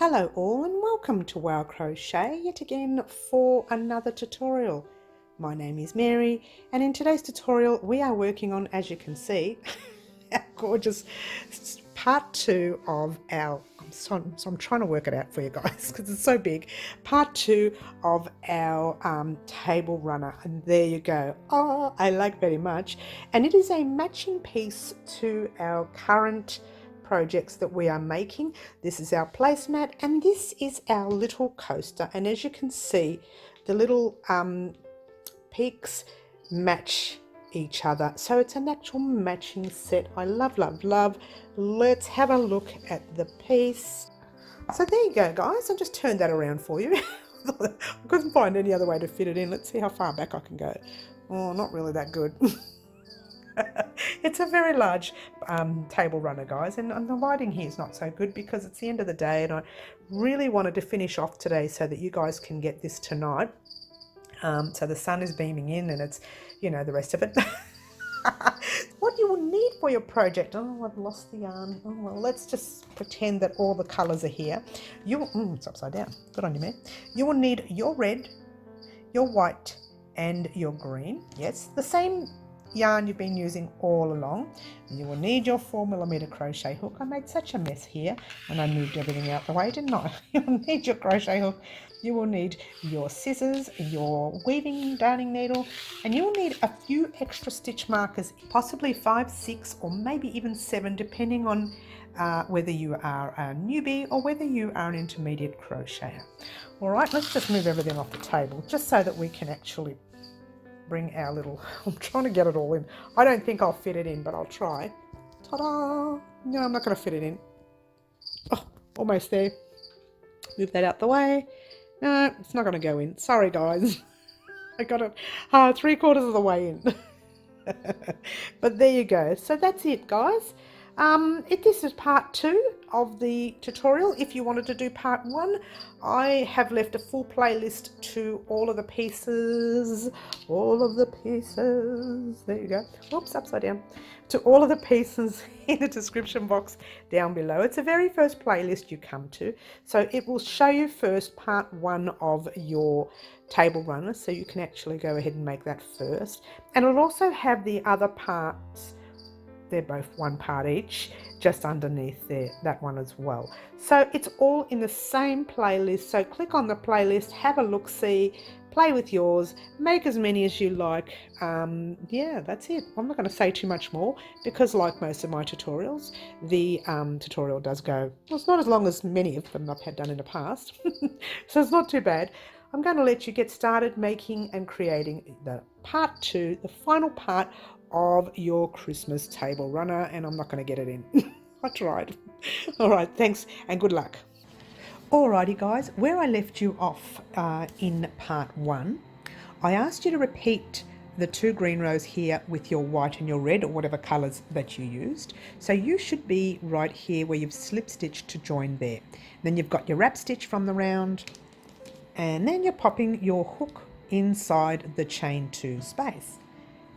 Hello all and welcome to Wow Crochet yet again for another tutorial. My name is Mary and in today's tutorial we are working on, as you can see, our gorgeous part 2 of our, I'm trying to work it out for you guys because it's so big, part 2 of our table runner, and there you go. Oh, I like very much, and it is a matching piece to our current projects that we are making. This is our placemat and this is our little coaster, and as you can see the little peaks match each other, so it's an actual matching set. I love. Let's have a look at the piece. So there you go guys, I'll just turn that around for you. I couldn't find any other way to fit it in. Let's see how far back I can go. Oh, not really that good. It's a very large table runner guys, and the lighting here is not so good because it's the end of the day and I really wanted to finish off today so that you guys can get this tonight. So the sun is beaming in and it's, you know, the rest of it. What you will need for your project, oh, I've lost the yarn. Oh, well, let's just pretend that all the colours are here. It's upside down, good on you man. You will need your red, your white and your green. Yes, the same yarn you've been using all along. You will need your 4mm crochet hook. I made such a mess here when I moved everything out the way, didn't I? You'll need your crochet hook. You will need your scissors, your weaving darning needle, and you will need a few extra stitch markers, possibly 5, 6 or maybe even 7 depending on whether you are a newbie or whether you are an intermediate crocheter. Alright, let's just move everything off the table just so that we can actually bring our little, I'm trying to get it all in. I don't think I'll fit it in, but I'll try. Ta-da! No, I'm not going to fit it in. Oh, almost there. Move that out the way. No, it's not going to go in. Sorry, guys. I got it 3/4 of the way in. But there you go. So that's it, guys. This is part 2 of the tutorial. If you wanted to do part 1, I have left a full playlist to all of the pieces. There you go. Oops, upside down. To all of the pieces in the description box down below. It's the very first playlist you come to. So it will show you first part 1 of your table runner. So you can actually go ahead and make that first. And it'll also have the other parts. They're both 1 part each, just underneath there, that one as well. So it's all in the same playlist. So click on the playlist, have a look, see, play with yours, make as many as you like. Yeah, that's it. I'm not going to say too much more because, like most of my tutorials, the tutorial does go, well, it's not as long as many of them I've had done in the past. So it's not too bad. I'm going to let you get started making and creating the part 2, the final part of your Christmas table runner, and I'm not going to get it in. I tried. All right, thanks and good luck. Alrighty guys, where I left you off in part 1, I asked you to repeat the 2 green rows here with your white and your red, or whatever colours that you used. So you should be right here where you've slip stitched to join there. Then you've got your wrap stitch from the round, and then you're popping your hook inside the chain 2 space.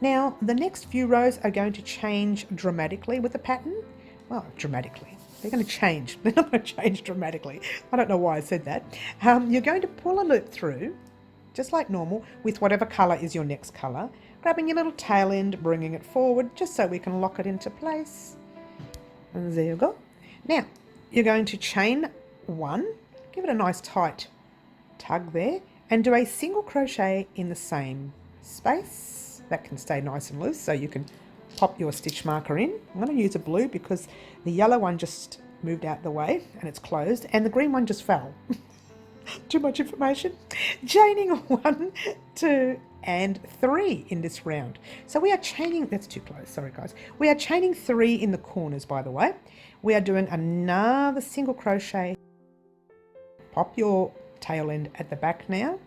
Now the next few rows are going to change dramatically with the pattern. Well, dramatically. They're going to change. They're not going to change dramatically. I don't know why I said that. You're going to pull a loop through, just like normal, with whatever colour is your next colour, grabbing your little tail end, bringing it forward, just so we can lock it into place. And there you go. Now, you're going to chain 1, give it a nice tight tug there, and do a single crochet in the same space. That can stay nice and loose, so you can pop your stitch marker in. I'm going to use a blue because the yellow one just moved out the way and it's closed, and the green one just fell. Too much information. Chaining 1, 2 and 3 in this round. So we are chaining, that's too close, sorry guys. We are chaining 3 in the corners, by the way. We are doing another single crochet. Pop your tail end at the back now.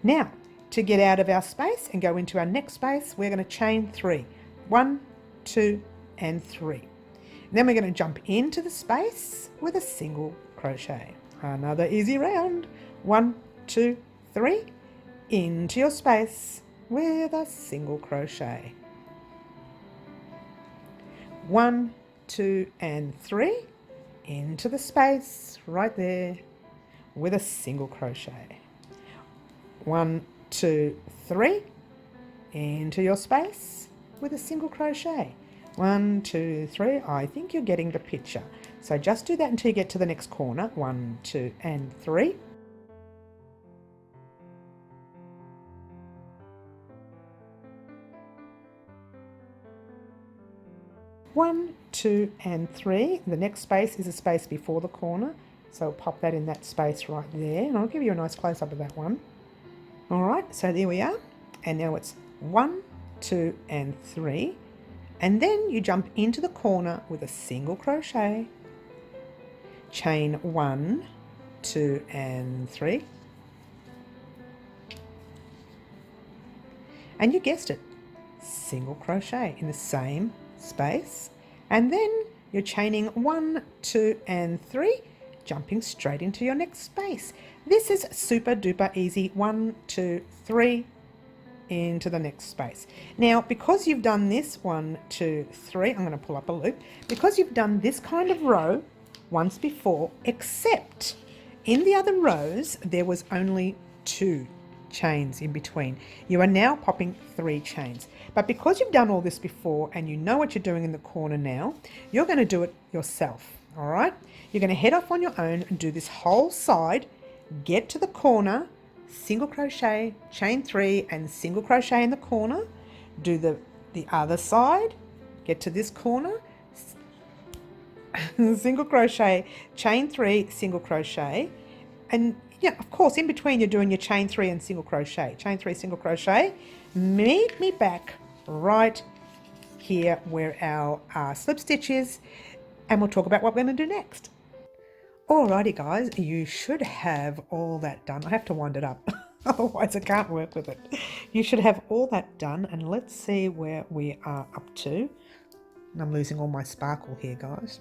Now, to get out of our space and go into our next space, we're going to chain 3. 1, 2 and 3. Then we're going to jump into the space with a single crochet. Another easy round. 1, 2, 3. Into your space with a single crochet. 1, 2 and 3. into the space right there with a single crochet. 1, 2, 3, into your space with a single crochet. 1, 2, 3. I think you're getting the picture. So just do that until you get to the next corner. 1, 2, and 3. 1, 2, and 3. The next space is a space before the corner, so pop that in that space right there, and I'll give you a nice close-up of that one. Alright, so there we are, and now it's 1, 2, and 3, and then you jump into the corner with a single crochet, chain 1, 2, and 3, and you guessed it, single crochet in the same space, and then you're chaining 1, 2, and 3, jumping straight into your next space. This is super duper easy. 1, 2, 3, into the next space. Now, because you've done this 1, 2, 3, I'm going to pull up a loop, because you've done this kind of row once before, except in the other rows there was only 2 chains in between. You are now popping 3 chains. But because you've done all this before and you know what you're doing in the corner now, you're going to do it yourself. All right? You're going to head off on your own and do this whole side, get to the corner, single crochet, chain 3, and single crochet in the corner. Do the other side, get to this corner, single crochet, chain 3, single crochet, and yeah, of course, in between you're doing your chain 3 and single crochet. Chain 3, single crochet. Meet me back right here where our slip stitch is, and we'll talk about what we're going to do next. Alrighty guys, you should have all that done. I have to wind it up, otherwise I can't work with it. You should have all that done, and let's see where we are up to. And I'm losing all my sparkle here, guys.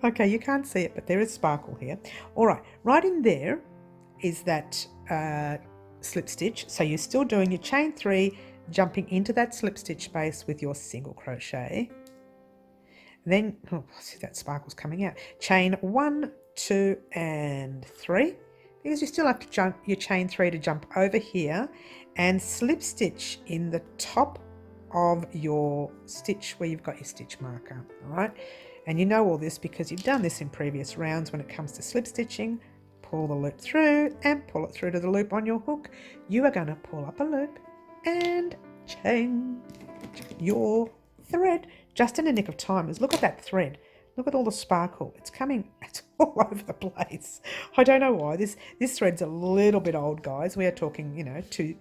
Okay, you can't see it, but there is sparkle here. All right, right in there is that slip stitch. So you're still doing your chain 3, jumping into that slip stitch space with your single crochet. Then, oh, see that sparkle's coming out. Chain 1, 2, and 3, because you still have to jump your chain 3 to jump over here and slip stitch in the top of your stitch where you've got your stitch marker. All right. And you know all this because you've done this in previous rounds. When it comes to slip stitching, pull the loop through and pull it through to the loop on your hook. You are going to pull up a loop and chain your thread just in the nick of time. Look at that thread. Look at all the sparkle. It's coming, it's all over the place. I don't know why. This thread's a little bit old, guys. We are talking, you know, two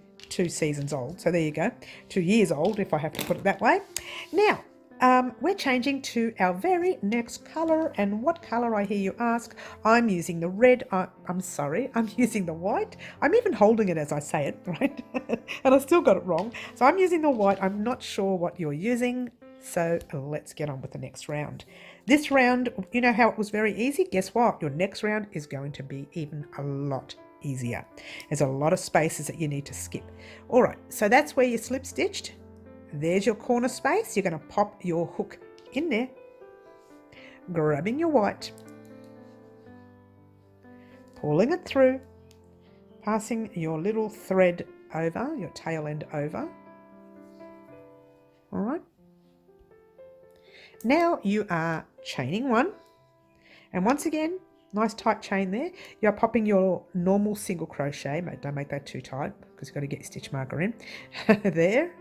seasons old. So there you go. 2 years old, if I have to put it that way. Now, we're changing to our very next colour, and what colour, I hear you ask? I'm using the red. I'm sorry, I'm using the white. I'm even holding it as I say it, right? And I still got it wrong. So I'm using the white. I'm not sure what you're using, so let's get on with the next round. This round, you know how it was very easy? Guess what? Your next round is going to be even a lot easier. There's a lot of spaces that you need to skip. All right, so that's where you slip stitched. There's your corner space. You're going to pop your hook in there, grabbing your white, pulling it through, passing your little thread over, your tail end over. All right. Now you are chaining 1, and once again, nice tight chain there. You're popping your normal single crochet. Don't make that too tight because you've got to get your stitch marker in there.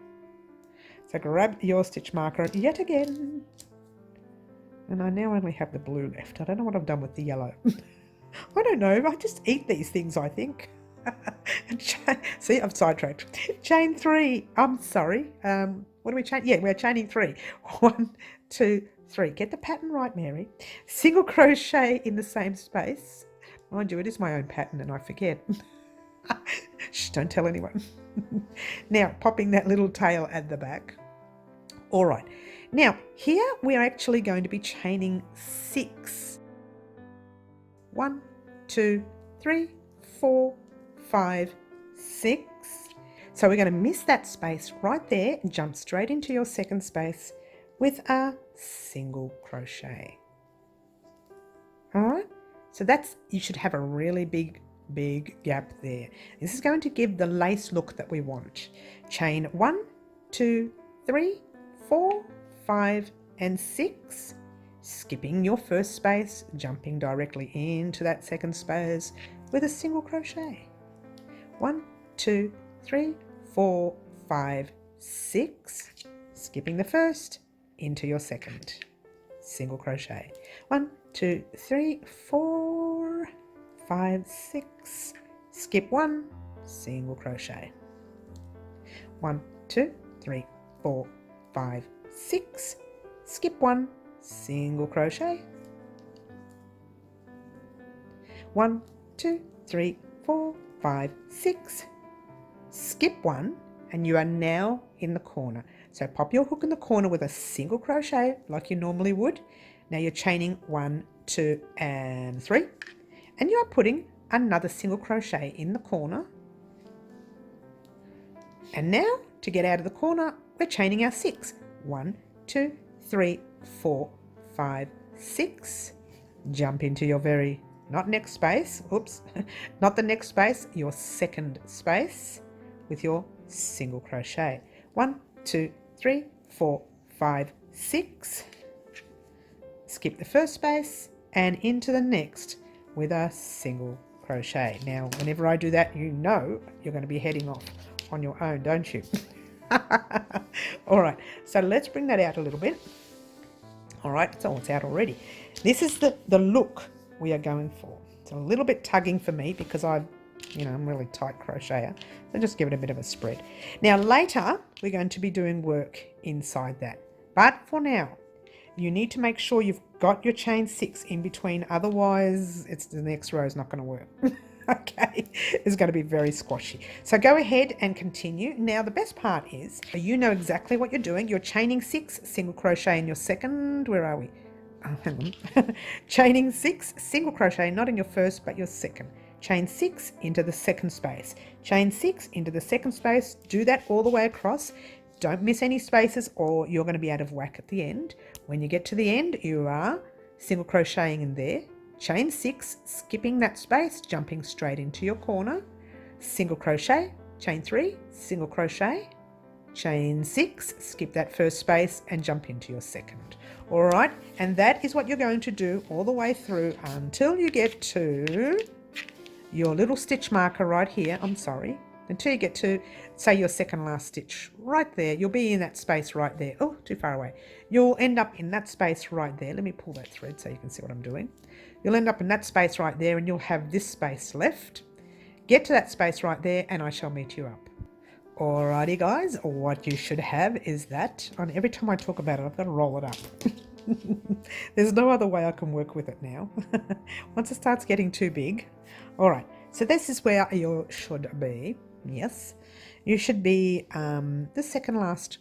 So grab your stitch marker yet again. And I now only have the blue left. I don't know what I've done with the yellow. I don't know. I just eat these things, I think. See, I've sidetracked. Chain 3. I'm sorry. What are we chaining? Yeah, we're chaining 3. 1, 2, 3. Get the pattern right, Mary. Single crochet in the same space. Mind you, it is my own pattern and I forget. Shh, don't tell anyone. Now, popping that little tail at the back. All right. Now, here we are actually going to be chaining 6. 1, 2, 3, 4, 5, 6. So we're going to miss that space right there and jump straight into your second space with a single crochet. All right, so that's, you should have a really big gap there. This is going to give the lace look that we want. Chain 1, 2, 3, 4, 5 and 6, skipping your first space, jumping directly into that second space with a single crochet. 1, 2, 3, 4, 5, 6, skipping the first into your second, single crochet. 1, 2, 3, 4, 5, 6, skip 1, single crochet. 1, 2, 3, 4, 5, 6, skip 1, single crochet. 1, 2, 3, 4, 5, 6, skip 1, and you are now in the corner. So pop your hook in the corner with a single crochet like you normally would. Now you're chaining 1, 2 and 3, and you are putting another single crochet in the corner. And now to get out of the corner, we're chaining our 6. 1, 2, 3, 4, 5, 6, jump into your very, not next space, oops, not the next space, your second space with your single crochet. 1, 2, 3, 4, 5, 6, skip the first space and into the next with a single crochet. Now whenever I do that, you know you're going to be heading off on your own, don't you? All right, so let's bring that out a little bit. All right, so it's out already. This is the look we are going for. It's a little bit tugging for me because I'm really tight crocheter, so just give it a bit of a spread. Now later we're going to be doing work inside that, but for now you need to make sure you've got your chain 6 in between, otherwise the next row is not going to work. Okay, it's going to be very squashy. So go ahead and continue. Now the best part is you know exactly what you're doing. You're chaining 6, single crochet in your second, where are we? Oh, hang on. Chaining 6, single crochet, not in your first but your second. Chain 6 into the second space. Chain 6 into the second space. Do that all the way across. Don't miss any spaces or you're going to be out of whack at the end. When you get to the end, you are single crocheting in there. Chain 6, skipping that space, jumping straight into your corner, single crochet, chain 3, single crochet, chain 6, skip that first space and jump into your second. All right, and that is what you're going to do all the way through until you get to your little stitch marker right here. Until you get to, say, your second last stitch right there. You'll be in that space right there. Oh, too far away. You'll end up in that space right there. Let me pull that thread so you can see what I'm doing. You'll end up in that space right there and you'll have this space left. Get to that space right there and I shall meet you up. Alrighty guys, what you should have is that, and every time I talk about it, I've got to roll it up. There's no other way I can work with it now. Once it starts getting too big. All right, so this is where you should be. Yes, you should be the second last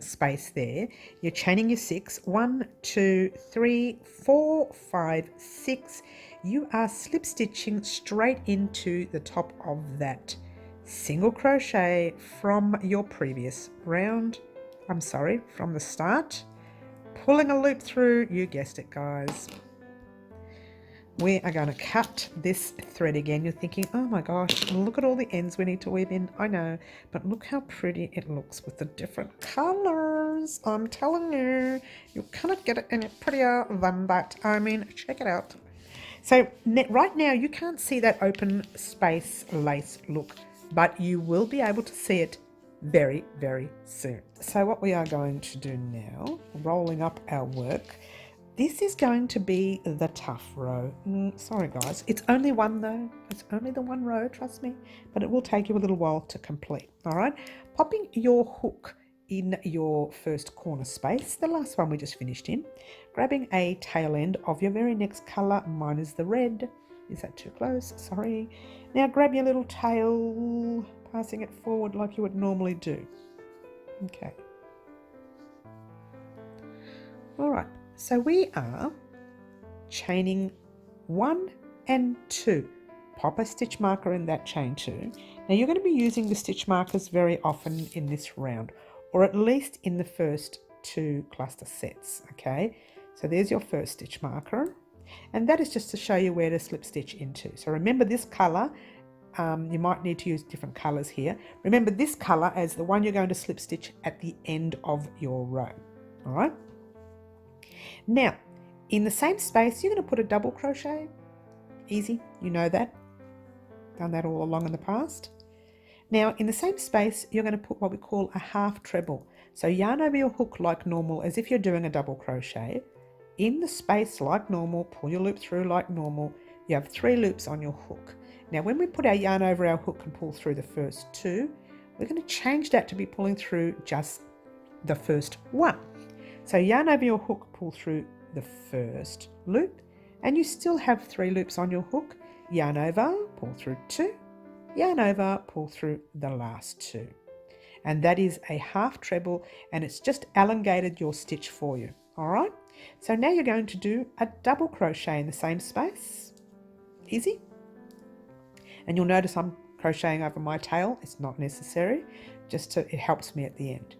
space there. You're chaining your 6. 1, 2, 3, 4, 5, 6. You are slip stitching straight into the top of that single crochet from your previous round. From the start. Pulling a loop through, you guessed it guys. We are going to cut this thread again. You're thinking, oh my gosh, look at all the ends we need to weave in. I know, but look how pretty it looks with the different colors. I'm telling you, you cannot get it any prettier than that. I mean, check it out. So right now you can't see that open space lace look, but you will be able to see it very, very soon. So what we are going to do now, rolling up our work, this is going to be the tough row. Sorry guys, it's only one though. It's only the one row, trust me, but it will take you a little while to complete. All right, popping your hook in your first corner space, the last one we just finished in, grabbing a tail end of your very next color. Mine is the red. Is that too close? Sorry. Now grab your little tail, passing it forward like you would normally do. Okay. All right. So we are chaining 1 and 2. Pop a stitch marker in that chain 2. Now you're going to be using the stitch markers very often in this round, or at least in the first 2 cluster sets. Okay, so there's your first stitch marker. And that is just to show you where to slip stitch into. So remember this colour, you might need to use different colours here. Remember this colour as the one you're going to slip stitch at the end of your row. All right. Now, in the same space, you're going to put a double crochet. Easy, you know that. Done that all along in the past. Now, in the same space, you're going to put what we call a half treble. So yarn over your hook like normal, as if you're doing a double crochet. In the space like normal, pull your loop through like normal. You have 3 loops on your hook. Now, when we put our yarn over our hook and pull through the first 2, we're going to change that to be pulling through just the first 1. So yarn over your hook, pull through the first loop, and you still have 3 loops on your hook. Yarn over, pull through 2, yarn over, pull through the last 2. And that is a half treble, and it's just elongated your stitch for you. All right, so now you're going to do a double crochet in the same space. Easy. And you'll notice I'm crocheting over my tail. It's not necessary, it helps me at the end.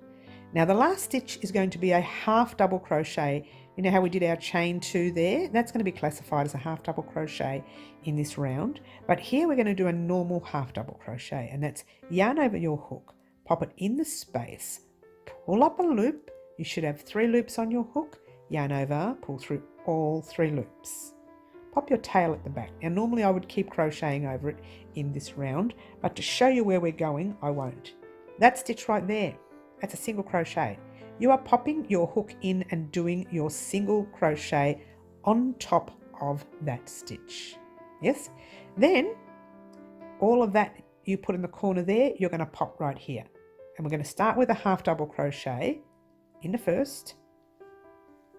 Now the last stitch is going to be a half double crochet. You know how we did our chain 2 there? That's going to be classified as a half double crochet in this round. But here we're going to do a normal half double crochet, and that's yarn over your hook, pop it in the space, pull up a loop. You should have 3 loops on your hook, yarn over, pull through all 3 loops. Pop your tail at the back. Now normally I would keep crocheting over it in this round, but to show you where we're going, I won't. That stitch right there, that's a single crochet. You are popping your hook in and doing your single crochet on top of that stitch. Yes? Then all of that you put in the corner there, you're going to pop right here. And we're going to start with a half double crochet in the first,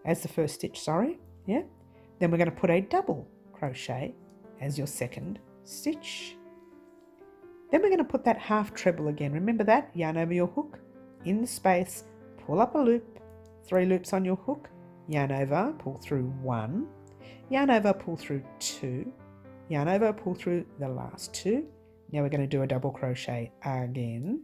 as the first stitch, sorry. Yeah. Then we're going to put a double crochet as your second stitch. Then we're going to put that half treble again. Remember that? Yarn over your hook, in the space, pull up a loop, 3 loops on your hook, yarn over, pull through 1, yarn over, pull through 2, yarn over, pull through the last 2. Now we're going to do a double crochet again.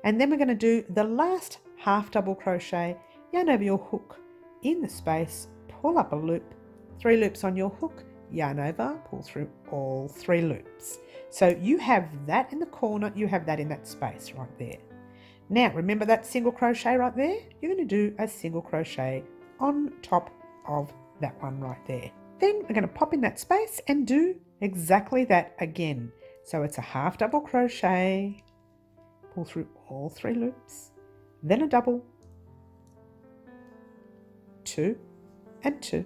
And then we're going to do the last half double crochet, yarn over your hook, in the space, pull up a loop, 3 loops on your hook, yarn over, pull through all 3 loops. So you have that in the corner, you have that in that space right there. Now remember that single crochet right there? You're going to do a single crochet on top of that one right there. Then we're going to pop in that space and do exactly that again. So it's a half double crochet, pull through all 3 loops, then a double, 2 and 2,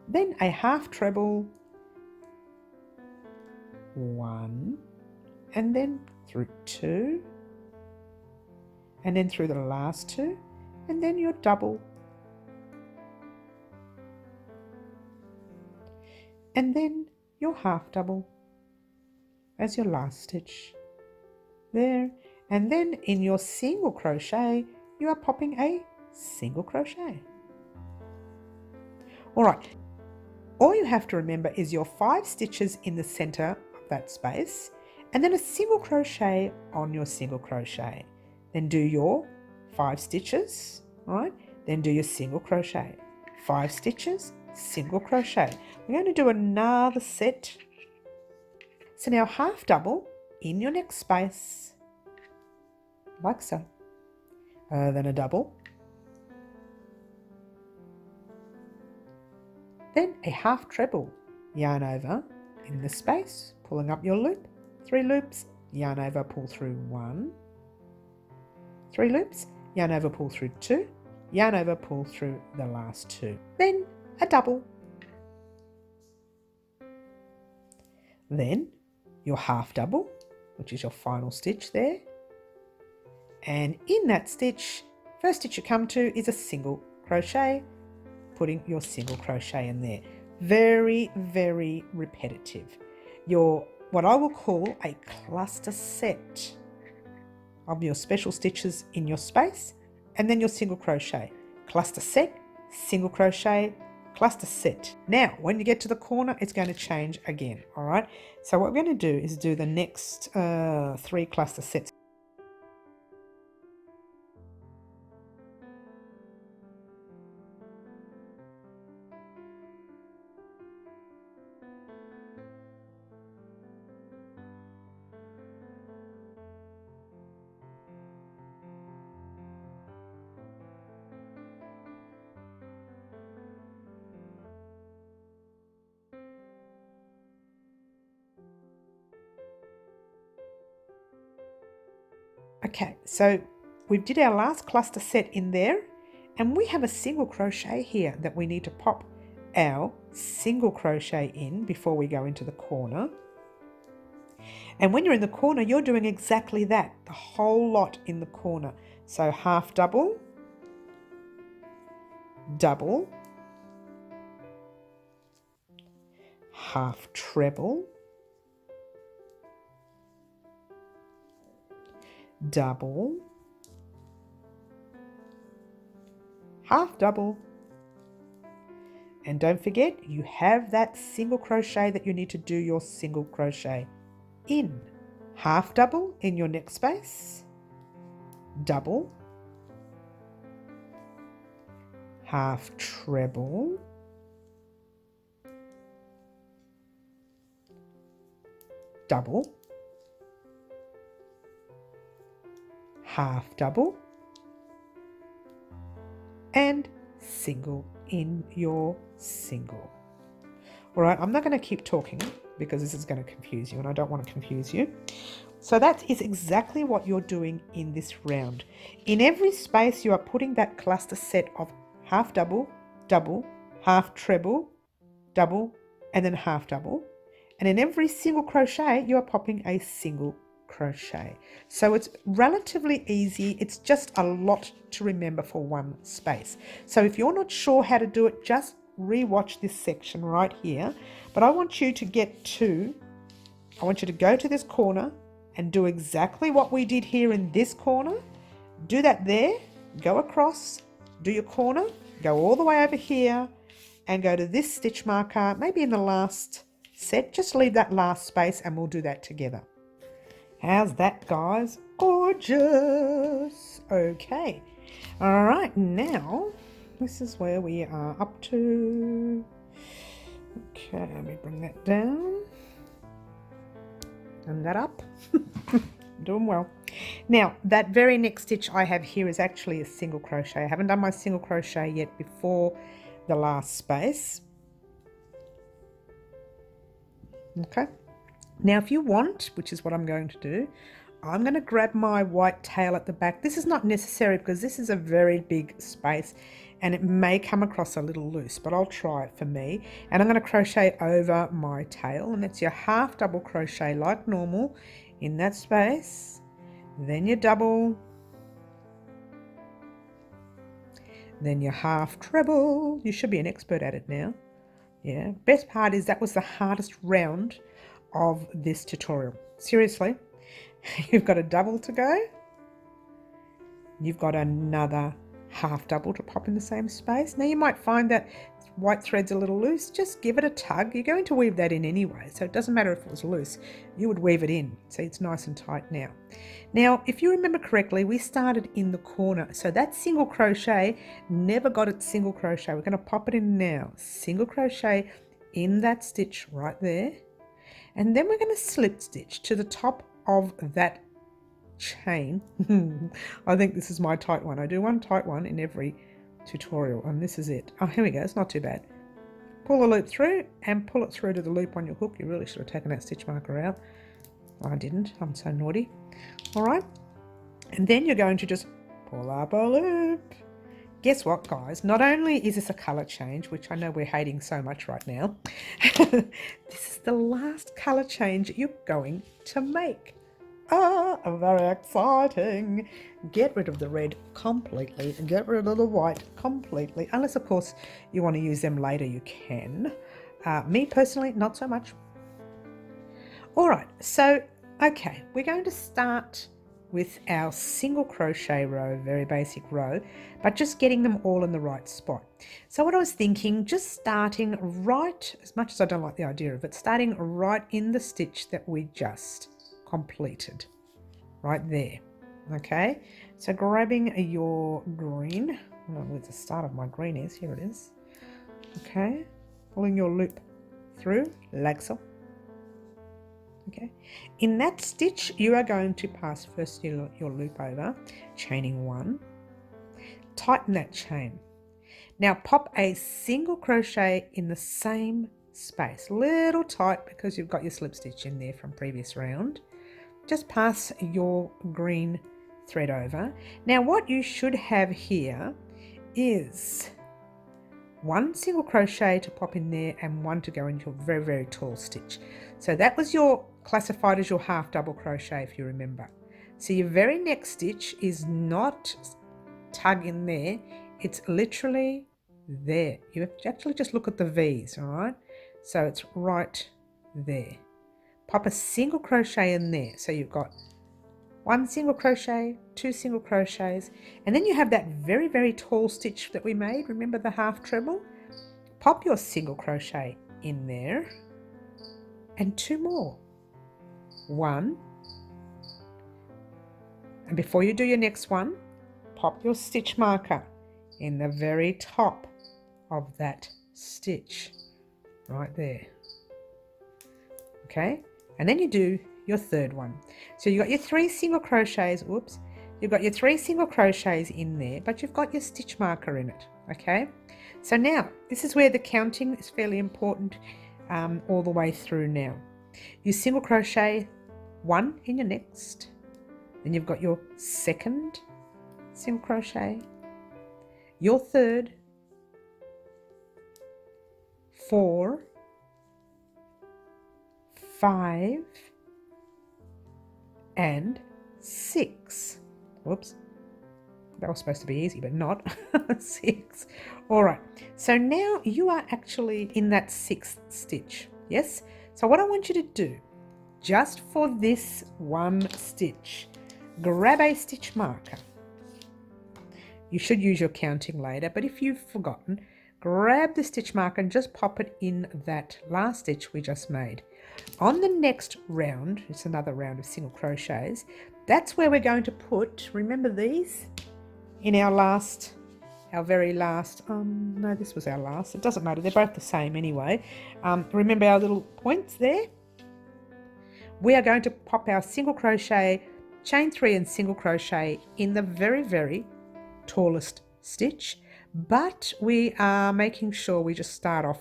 then a half treble, 1, and then through 2, and then through the last 2, and then your double, and then your half double as your last stitch there. And then in your single crochet you are popping a single crochet. All right, all you have to remember is your 5 stitches in the center of that space, and then a single crochet on your single crochet. Then do your 5 stitches, right? Then do your single crochet, 5 stitches, single crochet. We're going to do another set. So now half double in your next space, like so. Then a double, then a half treble, yarn over in the space, pulling up your loop, 3 loops, yarn over, pull through 1, 3 loops, yarn over, pull through 2, yarn over, pull through the last 2, then a double, then your half double, which is your final stitch there, and in that stitch, first stitch you come to is a single crochet, putting your single crochet in there. Very, very repetitive. Your, what I will call a cluster set of your special stitches in your space, and then your single crochet. Cluster set, single crochet, cluster set. Now, when you get to the corner, it's going to change again, all right? So what we're going to do is do the next 3 cluster sets. Okay, so we did our last cluster set in there, and we have a single crochet here that we need to pop our single crochet in before we go into the corner. And when you're in the corner, you're doing exactly that, the whole lot in the corner. So half double, double, half treble, double, half double, and don't forget you have that single crochet that you need to do your single crochet in. Half double in your next space, double, half treble, double, half double, and single in your single. All right, I'm not going to keep talking because this is going to confuse you and I don't want to confuse you. So that is exactly what you're doing in this round. In every space you are putting that cluster set of half double, double, half treble, double, and then half double. And in every single crochet you are popping a single crochet. So it's relatively easy. It's just a lot to remember for one space. So if you're not sure how to do it, just re-watch this section right here. But I want you to go to this corner and do exactly what we did here in this corner. Do that there, go across, do your corner, go all the way over here and go to this stitch marker, maybe in the last set. Just leave that last space and we'll do that together. How's that, guys? Gorgeous. Okay. All right, now this is where we are up to. Okay, let me bring that down and that up. Doing well. Now, that very next stitch I have here is actually a single crochet. I haven't done my single crochet yet before the last space. Okay. Now, if you want, which is what I'm going to do, I'm going to grab my white tail at the back. This is not necessary because this is a very big space and it may come across a little loose, but I'll try it for me. And I'm going to crochet over my tail, and it's your half double crochet like normal in that space. Then your double, then your half treble. You should be an expert at it now. Yeah, best part is that was the hardest round of this tutorial. Seriously, you've got a double to go. You've got another half double to pop in the same space. Now you might find that white thread's a little loose. Just give it a tug. You're going to weave that in anyway, so it doesn't matter if it was loose. You would weave it in. See, it's nice and tight now. Now, if you remember correctly, we started in the corner. So that single crochet never got its single crochet. We're going to pop it in now. Single crochet in that stitch right there. And then we're going to slip stitch to the top of that chain. I think this is my tight one. I do one tight one in every tutorial, and this is it. Oh, here we go. It's not too bad. Pull the loop through and pull it through to the loop on your hook. You really should have taken that stitch marker out. I didn't. I'm so naughty. All right. And then you're going to just pull up a loop. Guess what, guys? Not only is this a colour change, which I know we're hating so much right now, this is the last colour change you're going to make. Ah, very exciting. Get rid of the red completely and get rid of the white completely. Unless, of course, you want to use them later, you can. Me personally, not so much. All right, so, okay, we're going to start with our single crochet row, very basic row, but just getting them all in the right spot. So what I was thinking, just starting right, as much as I don't like the idea of it, starting right in the stitch that we just completed, right there. Okay, so grabbing your green, I don't know where the start of my green is, here it is. Okay, pulling your loop through like so. Okay, in that stitch you are going to pass first your loop over, chaining one, tighten that chain. Now pop a single crochet in the same space, little tight because you've got your slip stitch in there from previous round. Just pass your green thread over. Now what you should have here is 1 single crochet to pop in there and 1 to go into your very, very tall stitch. So that was your classified as your half double crochet, if you remember. So your very next stitch is not tug in there, it's literally there. You have to actually just look at the V's, all right? So it's right there. Pop a single crochet in there. So you've got 1 single crochet, 2 single crochets, and then you have that very, very tall stitch that we made. Remember the half treble? Pop your single crochet in there and 2 more. 1, and before you do your next one, pop your stitch marker in the very top of that stitch right there. Okay, and then you do your third one. So you've got your 3 single crochets, oops, you've got your 3 single crochets in there, but you've got your stitch marker in it. Okay, so now this is where the counting is fairly important all the way through. Now you single crochet 1 in your next, then you've got your second single crochet, your third, 4, 5 and 6. Whoops, that was supposed to be easy, but not. 6. All right, so now you are actually in that 6th stitch. Yes, so what I want you to do, just for this one stitch, grab a stitch marker. You should use your counting later, but if you've forgotten, grab the stitch marker and just pop it in that last stitch we just made. On the next round, it's another round of single crochets, that's where we're going to put, remember these, in our very last, no, this was our last, it doesn't matter, they're both the same anyway. Remember our little points there? We are going to pop our single crochet, chain 3 and single crochet in the very, very tallest stitch, but we are making sure we just start off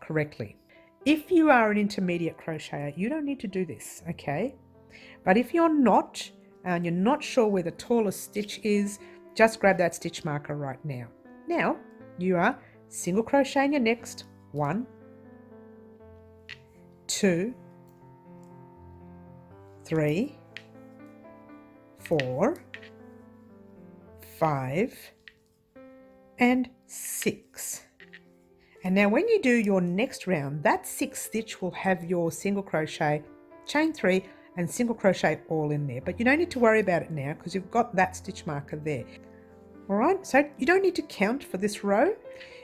correctly. If you are an intermediate crocheter, you don't need to do this, okay? But if you're not, and you're not sure where the tallest stitch is, just grab that stitch marker right now. Now, you are single crochet in your next 1, 2, 3, 4, 5 and 6. And now when you do your next round, that 6th stitch will have your single crochet, chain 3 and single crochet all in there, but you don't need to worry about it now because you've got that stitch marker there. All right, so you don't need to count for this row.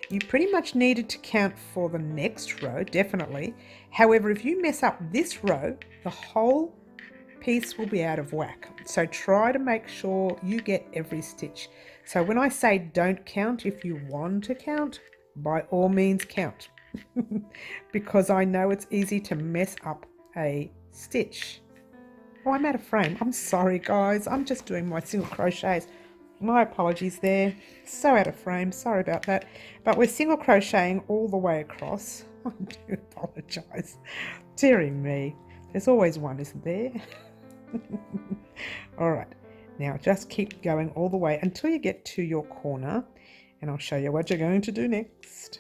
You pretty much needed to count for the next row, definitely. However, if you mess up this row, the whole piece will be out of whack. So try to make sure you get every stitch. So when I say don't count, if you want to count, by all means count. Because I know it's easy to mess up a stitch. Oh, I'm out of frame. I'm sorry guys, I'm just doing my single crochets. My apologies there. So out of frame, sorry about that. But we're single crocheting all the way across. I do apologise. Dearie me. There's always one, isn't there? All right, now just keep going all the way until you get to your corner, and I'll show you what you're going to do next.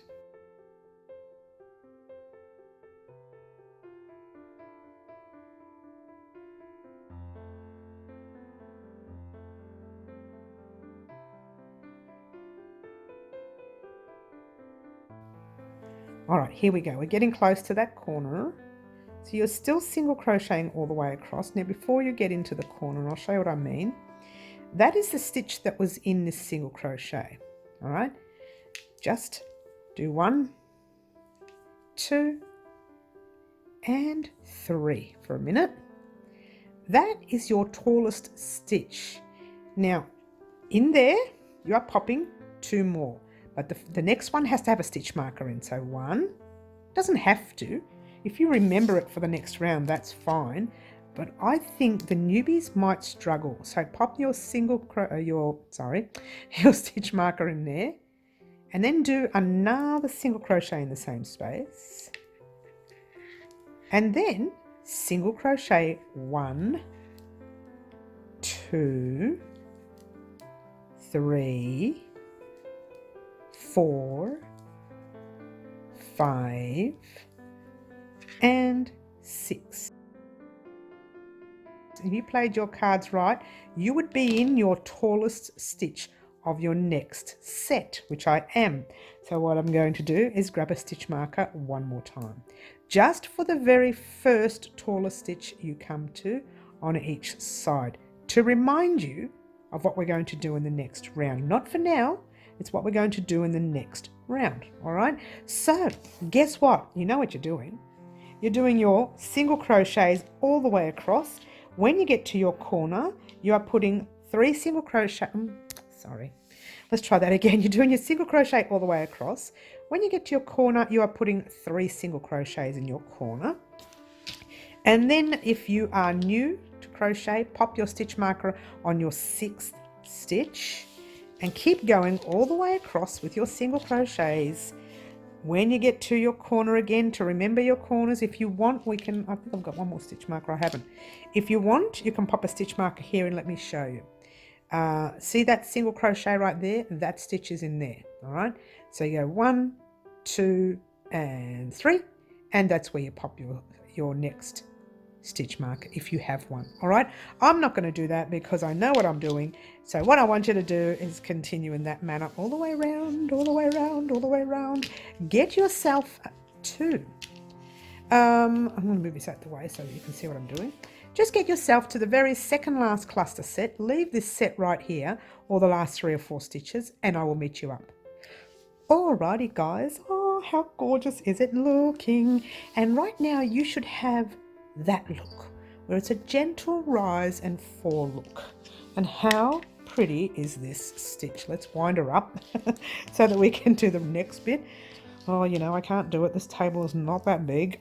All right, here we go. We're getting close to that corner. So you're still single crocheting all the way across. Now before you get into the corner, and I'll show you what I mean, that is the stitch that was in this single crochet. All right, just do 1, 2 and 3 for a minute. That is your tallest stitch. Now in there you are popping 2 more, but the next one has to have a stitch marker in. So 1, doesn't have to. If you remember it for the next round, that's fine. But I think the newbies might struggle. So pop your your stitch marker in there, and then do another single crochet in the same space, and then single crochet 1, 2, 3, 4, 5, and 6. If you played your cards right, you would be in your tallest stitch of your next set, which I am. So what I'm going to do is grab a stitch marker one more time, just for the very first tallest stitch you come to on each side, to remind you of what we're going to do in the next round. Not for now, it's what we're going to do in the next round. All right, so guess what? You know what you're doing. You're doing your single crochets all the way across. When you get to your corner, you are putting 3 single crochet. Let's try that again. You're doing your single crochet all the way across. When you get to your corner, you are putting 3 single crochets in your corner. And then if you are new to crochet, pop your stitch marker on your 6th stitch and keep going all the way across with your single crochets. When you get to your corner again, to remember your corners, if you want, I think I've got one more stitch marker, I haven't. If you want, you can pop a stitch marker here and let me show you. See that single crochet right there? That stitch is in there, all right? So you go 1, 2, and 3, and that's where you pop your next stitch marker if you have one. All right, I'm not going to do that because I know what I'm doing. So what I want you to do is continue in that manner all the way around, all the way around, all the way around. Get yourself to I'm going to move this out the way so that you can see what I'm doing. Just get yourself to the very second last cluster set. Leave this set right here, or the last 3 or 4 stitches, and I will meet you up. Alrighty guys, oh how gorgeous is it looking? And right now you should have that look, where it's a gentle rise and fall look. And how pretty is this stitch? Let's wind her up so that we can do the next bit. Oh, you know, I can't do it. This table is not that big.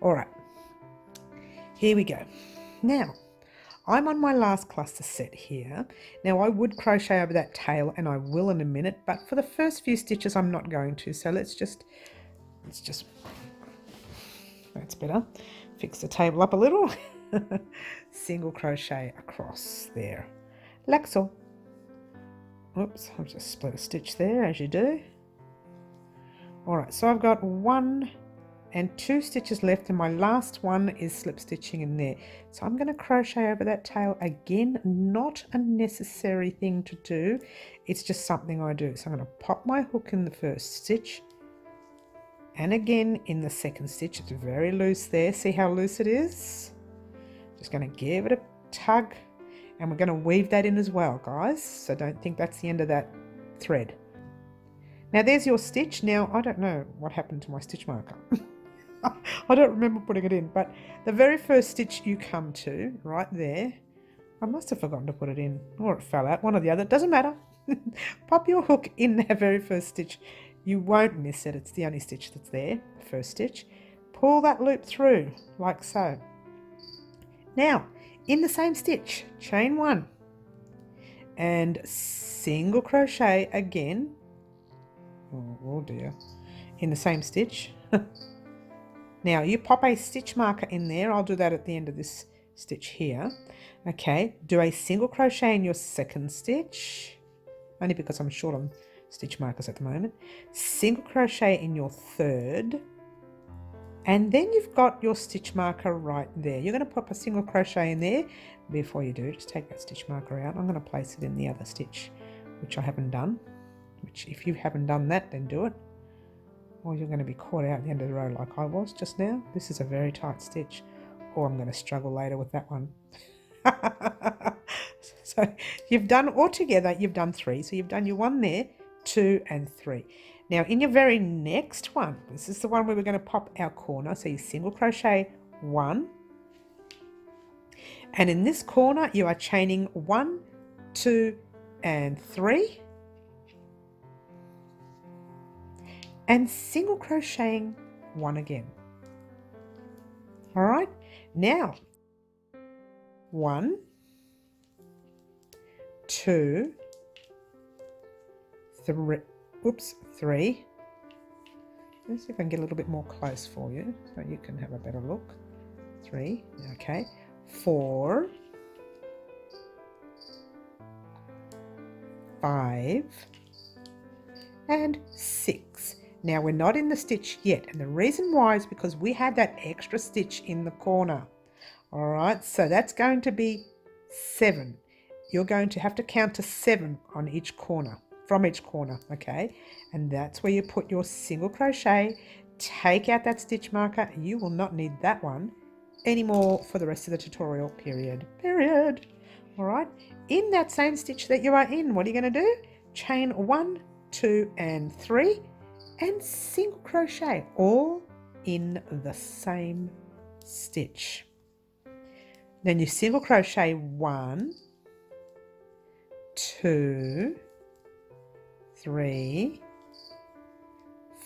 All right, here we go. Now, I'm on my last cluster set here. Now, I would crochet over that tail, and I will in a minute, but for the first few stitches, I'm not going to. So let's just that's better. Fix the table up a little. Single crochet across there, like so. Oops, I've just split a stitch there, as you do. All right, so I've got 1 and 2 stitches left, and my last one is slip stitching in there. So I'm going to crochet over that tail again. Not a necessary thing to do, it's just something I do. So I'm going to pop my hook in the first stitch, and again in the second stitch. It's very loose there. See how loose it is? Just going to give it a tug, and we're going to weave that in as well, guys. So don't think that's the end of that thread. Now there's your stitch. Now I don't know what happened to my stitch marker. I don't remember putting it in, but the very first stitch you come to right there, I must have forgotten to put it in, or it fell out, one or the other, doesn't matter. Pop your hook in that very first stitch. You won't miss it. It's the only stitch that's there, first stitch. Pull that loop through like so. Now in the same stitch, chain 1 and single crochet again. Oh dear, in the same stitch. Now you pop a stitch marker in there. I'll do that at the end of this stitch here. Okay, do a single crochet in your second stitch, only because I'm short on stitch markers at the moment. Single crochet in your third, and then you've got your stitch marker right there. You're going to pop a single crochet in there. Before you do, just take that stitch marker out. I'm going to place it in the other stitch, which I haven't done, which if you haven't done that, then do it, or you're going to be caught out at the end of the row like I was just now. This is a very tight stitch, or I'm going to struggle later with that one. So you've done altogether, you've done 3. So you've done your 1 there, 2 and 3. Now in your very next one, this is the one where we're going to pop our corner. So you single crochet 1, and in this corner you are chaining 1, 2 and 3, and single crocheting 1 again. All right, now 1, 2, 3, oops, 3. Let's see if I can get a little bit more close for you so you can have a better look. 3, okay, 4, 5, and 6. Now we're not in the stitch yet, and the reason why is because we had that extra stitch in the corner. All right, so that's going to be 7. You're going to have to count to 7 on each corner, from each corner, okay? And that's where you put your single crochet. Take out that stitch marker. You will not need that one anymore for the rest of the tutorial, period. All right, in that same stitch that you are in, what are you going to do? Chain 1, 2, and 3 and single crochet all in the same stitch. Then you single crochet 1, 2, 3,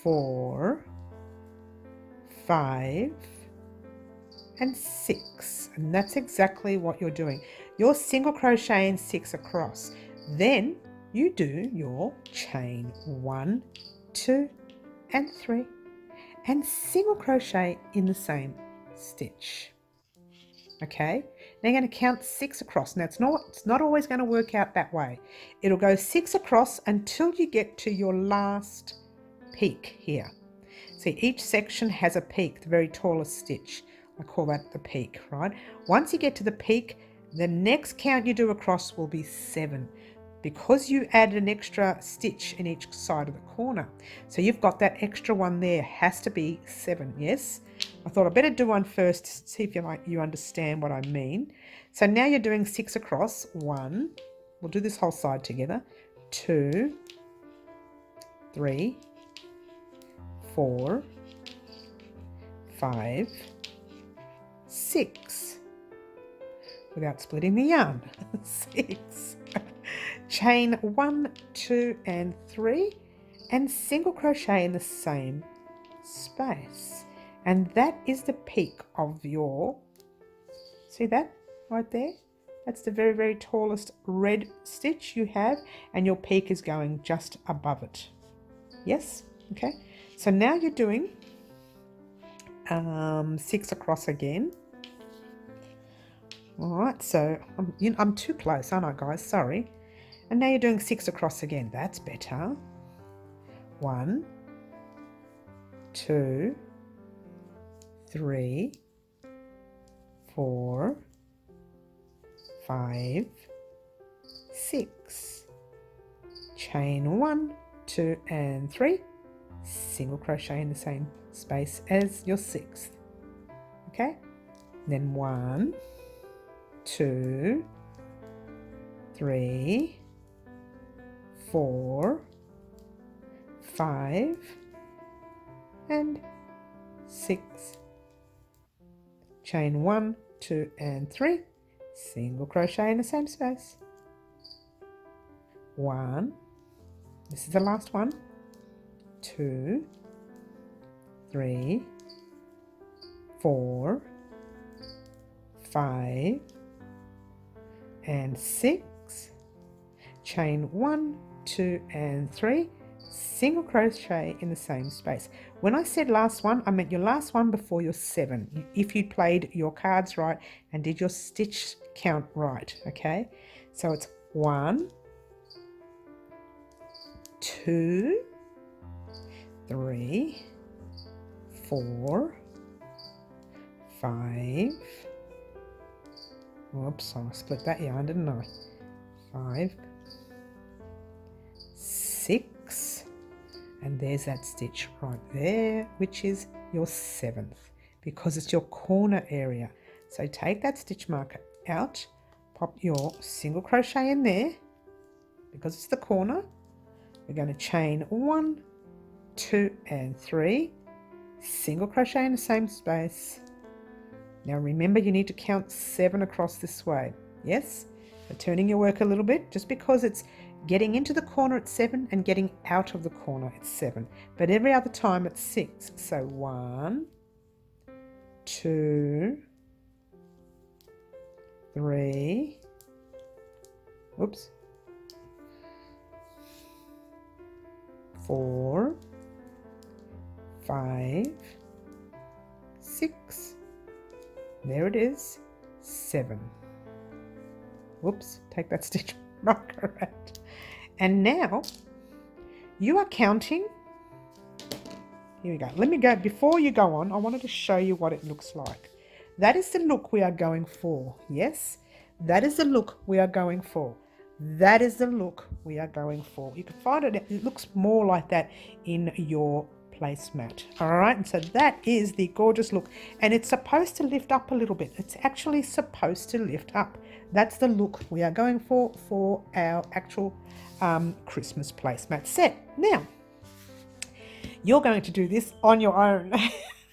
4, 5, and 6, and that's exactly what you're doing. You're single crocheting 6 across. Then you do your chain 1, 2, and 3 and single crochet in the same stitch. Okay, now you're going to count 6 across. Now it's not always going to work out that way. It'll go 6 across until you get to your last peak here. See, each section has a peak, the very tallest stitch. I call that the peak, right? Once you get to the peak, the next count you do across will be 7, because you added an extra stitch in each side of the corner. So you've got that extra one there, has to be 7, yes? I thought I'd better do one first to see if you understand what I mean. So now you're doing 6 across. 1, we'll do this whole side together. 2, 3, 4, 5, 6. Without splitting the yarn. 6. Chain 1, 2, and 3 and single crochet in the same space. And that is the peak of your, see that right there? That's the very, very tallest red stitch you have, and your peak is going just above it. Yes? Okay. So now you're doing 6 across again. All right, so I'm too close, aren't I, guys? Sorry. And now you're doing 6 across again. That's better. 1, 2, 3, 4, 5, 6. Chain 1, 2, and 3. Single crochet in the same space as your 6th. Okay? Then 1, 2, 3, 4, 5, and 6. Chain 1, 2, and 3. Single crochet in the same space. 1. This is the last one. 2, 3, 4, 5, and 6. Chain 1, 2, and 3. Single crochet in the same space. When I said last one, I meant your last one before your 7. If you played your cards right and did your stitch count right, okay? So it's 1, 2, 3, 4, 5. Whoops, I split that yarn, didn't I? 5, 6, and there's that stitch right there, which is your 7th, because it's your corner area. So take that stitch marker out, pop your single crochet in there, because it's the corner. We're going to chain 1, 2, and 3, single crochet in the same space. Now remember, you need to count 7 across this way. Yes? So turning your work a little bit, just because it's getting into the corner at 7 and getting out of the corner at 7. But every other time it's 6. So 1, 2, 3, whoops, 4, 5, 6. There it is. 7. Whoops, take that stitch marker out. And now you are counting. Here we go. Let me go, before you go on, I wanted to show you what it looks like. That is the look we are going for. Yes, that is the look we are going for. That is the look we are going for. You can find it, it looks more like that in your placemat. All right, and so that is the gorgeous look, and it's supposed to lift up a little bit. It's actually supposed to lift up. That's the look we are going for our actual Christmas placemat set. Now, you're going to do this on your own.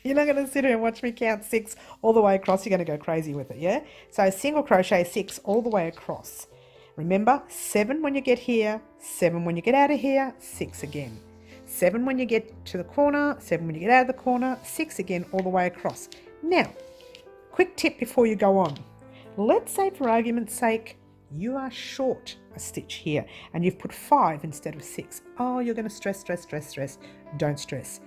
You're not going to sit here and watch me count 6 all the way across. You're going to go crazy with it, yeah? So single crochet 6 all the way across. Remember, 7 when you get here, 7 when you get out of here, 6 again. 7 when you get to the corner, 7 when you get out of the corner, 6 again all the way across. Now, quick tip before you go on. Let's say for argument's sake, you are short a stitch here and you've put 5 instead of 6. Oh, you're going to stress. Don't stress.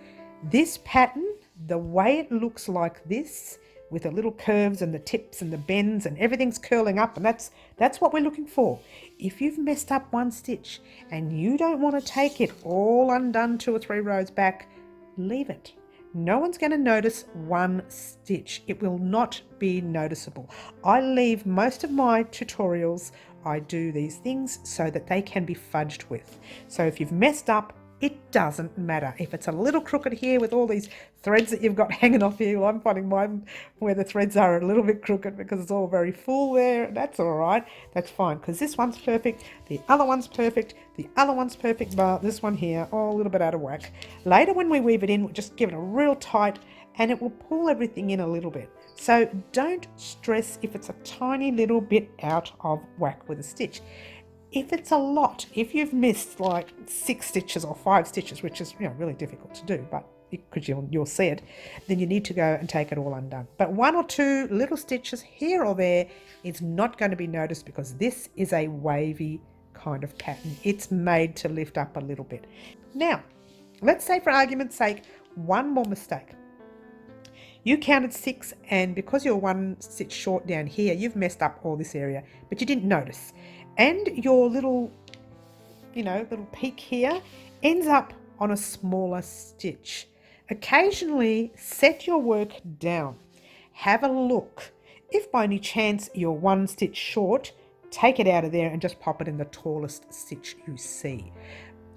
This pattern, the way it looks like this, with the little curves and the tips and the bends and everything's curling up, and that's what we're looking for. If you've messed up one stitch and you don't want to take it all undone 2 or 3 rows back, leave it. No one's going to notice one stitch. It will not be noticeable. I leave most of my tutorials, I do these things so that they can be fudged with. So if you've messed up, it doesn't matter. If it's a little crooked here with all these threads that you've got hanging off here, well, I'm finding mine where the threads are a little bit crooked because it's all very full there. That's all right. That's fine, because this one's perfect, the other one's perfect, the other one's perfect, but this one here, oh, a little bit out of whack. Later when we weave it in, we'll just give it a real tight and it will pull everything in a little bit. So don't stress if it's a tiny little bit out of whack with a stitch. If it's a lot, if you've missed like 6 stitches or 5 stitches, which is really difficult to do, but because you'll see it, then you need to go and take it all undone. But 1 or 2 little stitches here or there is not going to be noticed because this is a wavy kind of pattern. It's made to lift up a little bit. Now, let's say for argument's sake, one more mistake. You counted 6, and because you're 1 stitch short down here, you've messed up all this area, but you didn't notice. And your little peak here ends up on a smaller stitch. Occasionally set your work down. Have a look. If by any chance you're 1 stitch short, take it out of there and just pop it in the tallest stitch you see.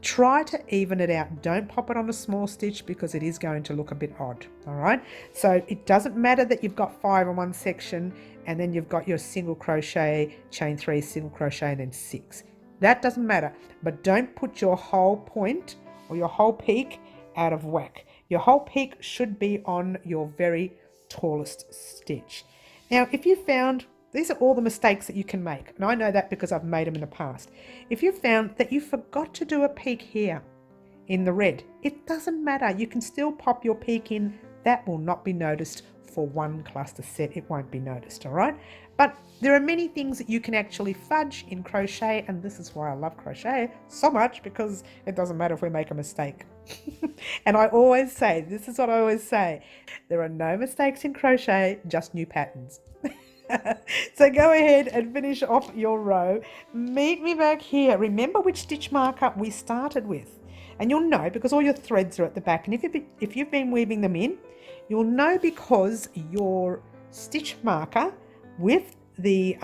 Try to even it out. Don't pop it on a small stitch because it is going to look a bit odd. All right. So it doesn't matter that you've got 5 in one section and then you've got your single crochet, chain 3, single crochet, and then 6. That doesn't matter. But don't put your whole point or your whole peak out of whack. Your whole peak should be on your very tallest stitch. Now, if you found, these are all the mistakes that you can make, and I know that because I've made them in the past. If you found that you forgot to do a peak here in the red, it doesn't matter. You can still pop your peak in. That will not be noticed for 1 cluster set. It won't be noticed, all right? But there are many things that you can actually fudge in crochet, and this is why I love crochet so much, because it doesn't matter if we make a mistake. And I always say, this is what I always say, there are no mistakes in crochet, just new patterns. So go ahead and finish off your row. Meet me back here. Remember which stitch marker we started with. And you'll know because all your threads are at the back. And if you've been weaving them in, you'll know because your stitch marker with the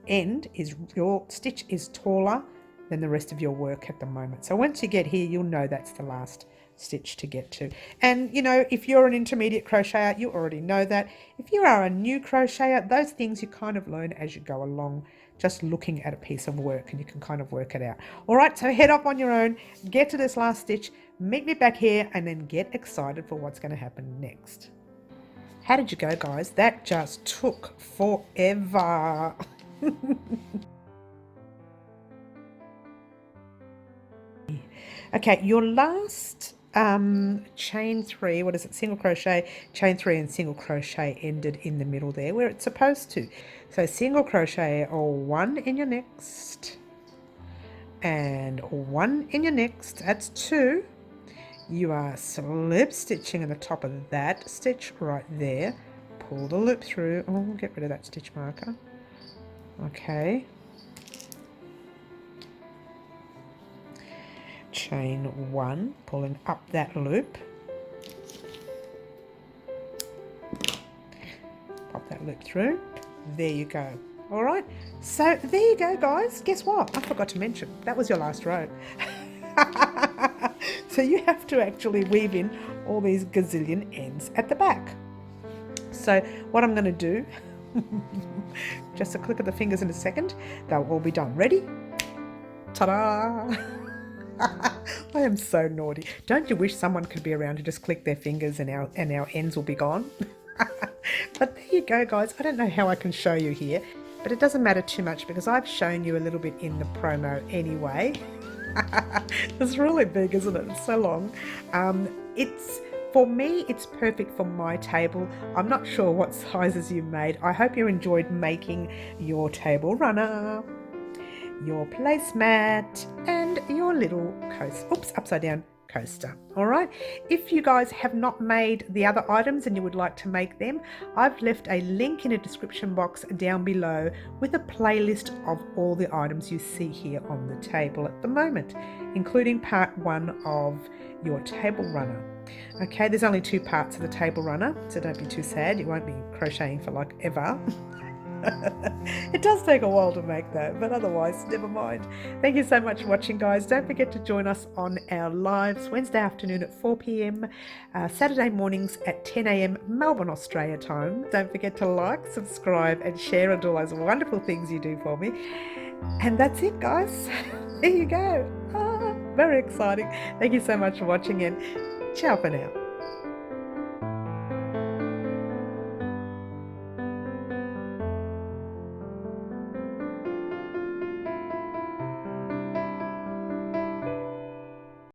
end is, your stitch is taller than the rest of your work at the moment. So once you get here, you'll know that's the last stitch to get to. And if you're an intermediate crocheter, you already know that. If you are a new crocheter, those things you kind of learn as you go along, just looking at a piece of work, and you can kind of work it out. All right, so head off on your own, get to this last stitch, meet me back here, and then get excited for what's going to happen next. How did you go, guys? That just took forever. Okay, your last chain 3, what is it, single crochet, chain 3 and single crochet ended in the middle there where it's supposed to. So single crochet or 1 in your next and 1 in your next, that's 2. You are slip stitching in the top of that stitch right there, pull the loop through. Oh, get rid of that stitch marker. Okay. Chain 1, pulling up that loop. Pop that loop through. There you go. All right, so there you go, guys. Guess what? I forgot to mention, that was your last row. So you have to actually weave in all these gazillion ends at the back. So what I'm going to do, just a click of the fingers in a second, they'll all be done. Ready? Ta-da! I am so naughty. Don't you wish someone could be around to just click their fingers and our ends will be gone? But there you go, guys. I don't know how I can show you here, but it doesn't matter too much because I've shown you a little bit in the promo anyway. It's really big, isn't it? It's so long. For me, it's perfect for my table. I'm not sure what sizes you made. I hope you enjoyed making your table runner, your placemat, and your little upside down coaster. All right, if you guys have not made the other items and you would like to make them, I've left a link in a description box down below with a playlist of all the items you see here on the table at the moment, including part 1 of your table runner. Okay, there's only 2 parts of the table runner, so don't be too sad. You won't be crocheting for like ever. It does take a while to make though, but otherwise, never mind. Thank you so much for watching, guys. Don't forget to join us on our lives Wednesday afternoon at 4 p.m, Saturday mornings at 10 a.m. Melbourne, Australia time. Don't forget to like, subscribe, and share and all those wonderful things you do for me. And that's it, guys. There you go. Very exciting. Thank you so much for watching, and ciao for now.